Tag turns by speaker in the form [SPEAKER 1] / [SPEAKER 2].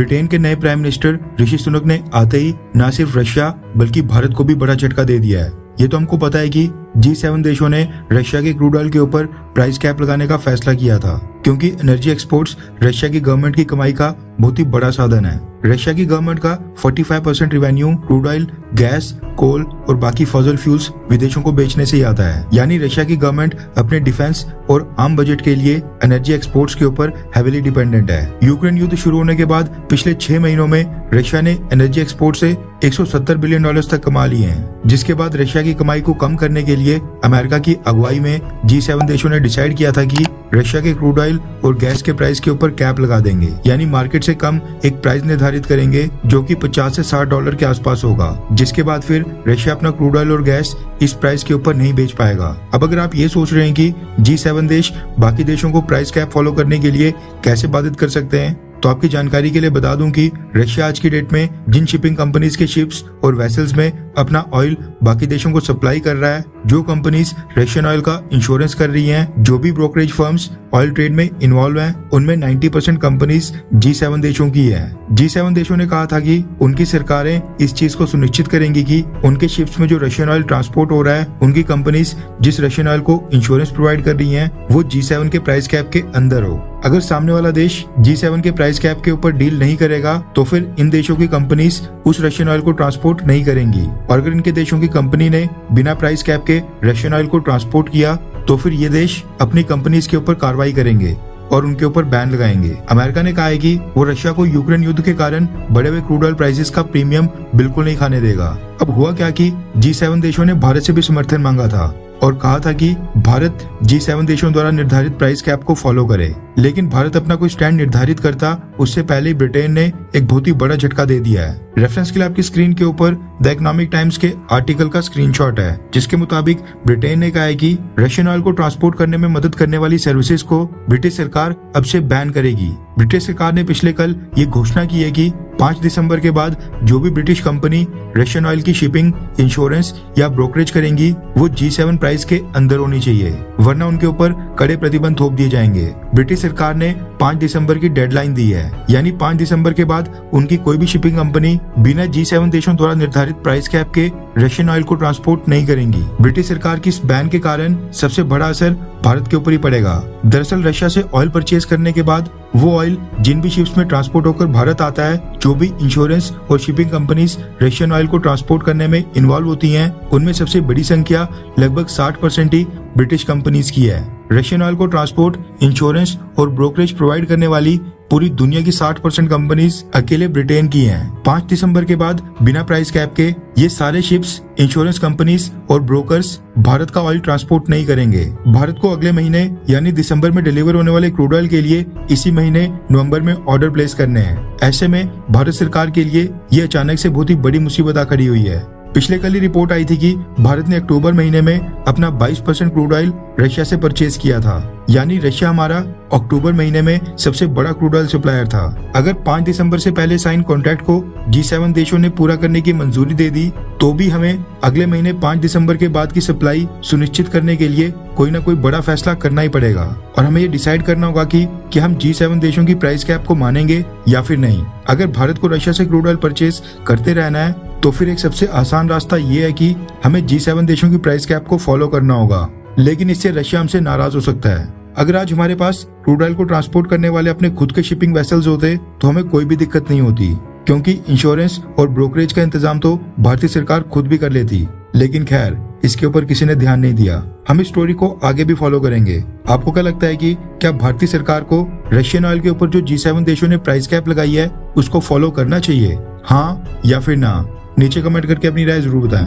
[SPEAKER 1] Britain के नए prime minister Rishi Sunak ने आते ही न सिर्फ रशिया बल्कि भारत को भी बड़ा झटका दे दिया है। ये तो हमको पता है कि G7 देशों ने रशिया के क्रूड ऑयल के ऊपर प्राइस कैप लगाने का फैसला किया था, क्योंकि एनर्जी एक्सपोर्ट्स रशिया की गवर्नमेंट की कमाई का बहुत ही बड़ा साधन है। रशिया की गवर्नमेंट का 45% रिवेन्यू क्रूड ऑयल, गैस, कोल और बाकी फॉसिल फ्यूल्स विदेशों को बेचने से ही आता है। यानी रशिया की गवर्नमेंट अपने डिफेंस और आम बजट के लिए एनर्जी एक्सपोर्ट्स के ऊपर हेविली डिपेंडेंट है। यूक्रेन युद्ध शुरू होने के बाद पिछले 6 महीनों में रशिया ने एनर्जी एक्सपोर्ट से $170 बिलियन तक कमा लिए हैं, जिसके बाद रशिया की कमाई को कम करने के लिए अमेरिका की अगुवाई में G7 देशों ने डिसाइड किया था कि रशिया के क्रूड ऑयल और गैस के प्राइस के ऊपर कैप लगा देंगे, यानी मार्केट से कम एक प्राइस निर्धारित करेंगे जो कि $50 से $60 के आसपास होगा, जिसके बाद फिर रशिया अपना क्रूड ऑयल और गैस इस प्राइस के ऊपर नहीं बेच पाएगा। अब अगर आप ये सोच रहे हैं कि G7 देश बाकी देशों को प्राइस कैप फॉलो करने के लिए कैसे बाधित कर सकते हैं, तो आपकी जानकारी के लिए बता दूं कि रशिया आज की डेट में जिन शिपिंग कंपनीज के शिप्स और वेसल्स में अपना ऑयल बाकी देशों को सप्लाई कर रहा है, जो कंपनीज रशियन ऑयल का इंश्योरेंस कर रही हैं, जो भी ब्रोकरेज फर्म्स ऑयल ट्रेड में इन्वॉल्व हैं, उनमें 90% कंपनीज G7 देशों की है। G7 देशों ने कहा था कि उनकी सरकारें इस चीज को सुनिश्चित करेंगी कि उनके शिप्स में जो रशियन ऑयल ट्रांसपोर्ट हो रहा है, उनकी कंपनीज जिस रशियन ऑयल को इंश्योरेंस प्रोवाइड कर रही हैं, वो G7 के प्राइस कैप के अंदर हो। अगर सामने वाला देश G7 के प्राइस कैप के ऊपर डील नहीं करेगा, तो फिर इन देशों की कंपनीज उस रशियन ऑयल को ट्रांसपोर्ट नहीं करेंगी, और अगर इनके देशों की कंपनी ने बिना प्राइस कैप के रशियन ऑयल को ट्रांसपोर्ट किया, तो फिर ये देश अपनी कंपनीज के ऊपर कार्रवाई करेंगे और उनके ऊपर बैन लगाएंगे। अमेरिका ने कहा है कि वो रशिया को यूक्रेन युद्ध के कारण बढ़े हुए क्रूड ऑयल प्राइसेस का प्रीमियम बिल्कुल नहीं खाने देगा। अब हुआ क्या कि G7 देशों ने भारत से भी समर्थन मांगा था और कहा था कि भारत G7 देशों द्वारा निर्धारित प्राइस कैप को फॉलो करे, लेकिन भारत अपना कोई स्टैंड निर्धारित करता उससे पहले ही ब्रिटेन ने एक बहुत ही बड़ा झटका दे दिया है। रेफरेंस के लिए आपकी स्क्रीन के ऊपर द इकोनॉमिक टाइम्स के आर्टिकल का स्क्रीनशॉट है, जिसके मुताबिक ब्रिटेन ने कहा है कि रशियन ऑयल को ट्रांसपोर्ट करने में मदद करने वाली सर्विसेज को ब्रिटिश सरकार अब से बैन करेगी। ब्रिटिश सरकार ने पिछले कल ये घोषणा की है कि 5 दिसंबर के बाद जो भी ब्रिटिश कंपनी रशियन ऑयल की शिपिंग, इंश्योरेंस या ब्रोकरेज करेंगी, वो G7 प्राइस के अंदर होनी चाहिए, वरना उनके ऊपर कड़े प्रतिबंध थोप दिए जाएंगे। ब्रिटिश सरकार ने 5 दिसंबर की डेडलाइन दी है, यानी 5 दिसंबर के बाद उनकी कोई भी शिपिंग कंपनी बिना G7 देशों द्वारा निर्धारित प्राइस कैप के रशियन ऑयल को ट्रांसपोर्ट नहीं करेंगी। ब्रिटिश सरकार की इस बैन के कारण सबसे बड़ा असर भारत के ऊपर ही पड़ेगा। दरअसल रशिया से ऑयल परचेज करने के बाद वो ऑयल जिन भी शिप्स में ट्रांसपोर्ट होकर भारत आता है, जो भी इंश्योरेंस और शिपिंग कंपनीज रशियन ऑयल को ट्रांसपोर्ट करने में इन्वॉल्व होती हैं, उनमें सबसे बड़ी संख्या लगभग 60% ही ब्रिटिश कंपनीज की है। रशियन ऑयल को ट्रांसपोर्ट, इंश्योरेंस और ब्रोकरेज प्रोवाइड करने वाली पूरी दुनिया की 60% कंपनीज अकेले ब्रिटेन की हैं। 5 दिसंबर के बाद बिना प्राइस कैप के ये सारे शिप्स, इंश्योरेंस कंपनीज और ब्रोकर्स भारत का ऑयल ट्रांसपोर्ट नहीं करेंगे। भारत को अगले महीने यानी दिसंबर में डिलीवर होने वाले क्रूड ऑयल के लिए इसी महीने नवंबर में ऑर्डर प्लेस करने हैं। ऐसे में भारत सरकार के लिए ये अचानक से बहुत ही बड़ी मुसीबत आ खड़ी हुई है। पिछले कल ही रिपोर्ट आई थी कि भारत ने अक्टूबर महीने में अपना 22% क्रूड ऑयल रशिया से परचेज किया था, यानी रशिया हमारा अक्टूबर महीने में सबसे बड़ा क्रूड ऑयल सप्लायर था। अगर 5 दिसंबर से पहले साइन कॉन्ट्रैक्ट को G7 देशों ने पूरा करने की मंजूरी दे दी, तो भी हमें अगले महीने 5 दिसंबर के बाद की सप्लाई सुनिश्चित करने के लिए कोई ना कोई बड़ा फैसला करना ही पड़ेगा, और हमें ये डिसाइड करना होगा कि हम G7 देशों की प्राइस कैप को मानेंगे या फिर नहीं। अगर भारत को रशिया से क्रूड ऑयल परचेज करते रहना है, तो फिर एक सबसे आसान रास्ता ये है कि हमें G7 देशों की प्राइस कैप को फॉलो करना होगा, लेकिन इससे रशिया हमसे नाराज हो सकता है। अगर आज हमारे पास क्रूड ऑयल को ट्रांसपोर्ट करने वाले अपने खुद के शिपिंग वेसल्स होते, तो हमें कोई भी दिक्कत नहीं होती, क्योंकि इंश्योरेंस और ब्रोकरेज का इंतजाम तो भारतीय सरकार खुद भी कर लेती। लेकिन खैर, इसके ऊपर किसी ने ध्यान नहीं दिया। हम इस स्टोरी को आगे भी फॉलो करेंगे। आपको क्या लगता है कि क्या भारतीय सरकार को रशियन ऑयल के ऊपर जो G7 देशों ने प्राइस कैप लगाई है उसको फॉलो करना चाहिए, हाँ या फिर ना? नीचे कमेंट करके अपनी राय जरूर बताएं।